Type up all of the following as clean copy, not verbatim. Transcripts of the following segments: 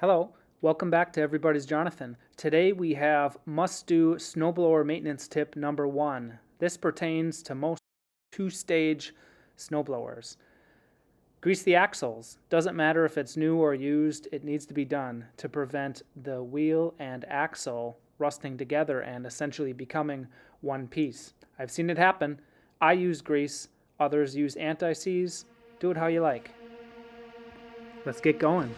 Hello, welcome back to Everybody's Jonathan. Today we have must-do snowblower maintenance tip number 1. This pertains to most two-stage snowblowers. Grease the axles. Doesn't matter if it's new or used, it needs to be done to prevent the wheel and axle rusting together and essentially becoming one piece. I've seen it happen. I use grease, others use anti-seize. Do it how you like. Let's get going.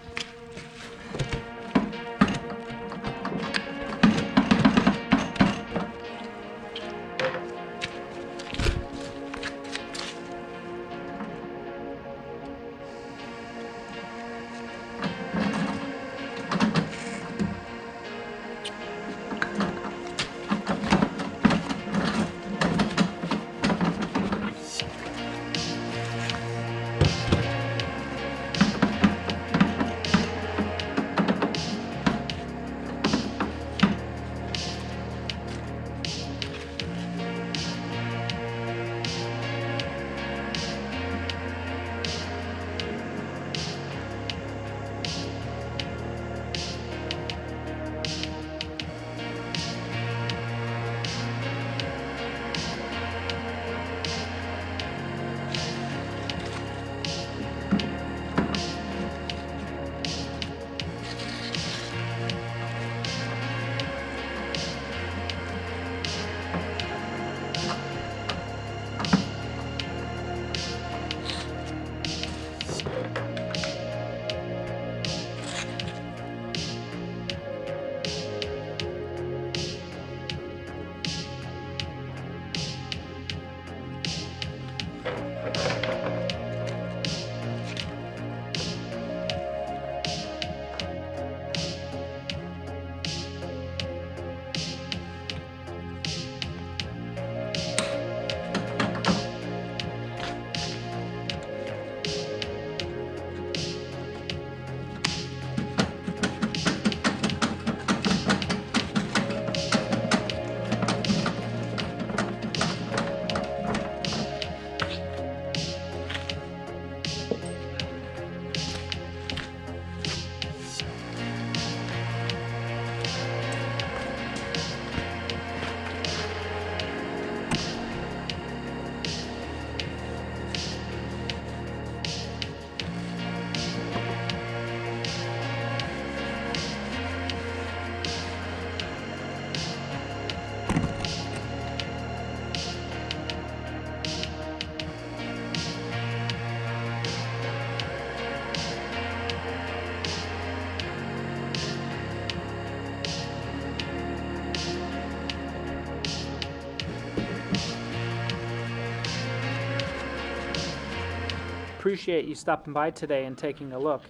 Appreciate you stopping by today and taking a look.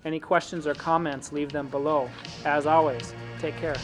Any questions or comments, leave them below. As always, take care.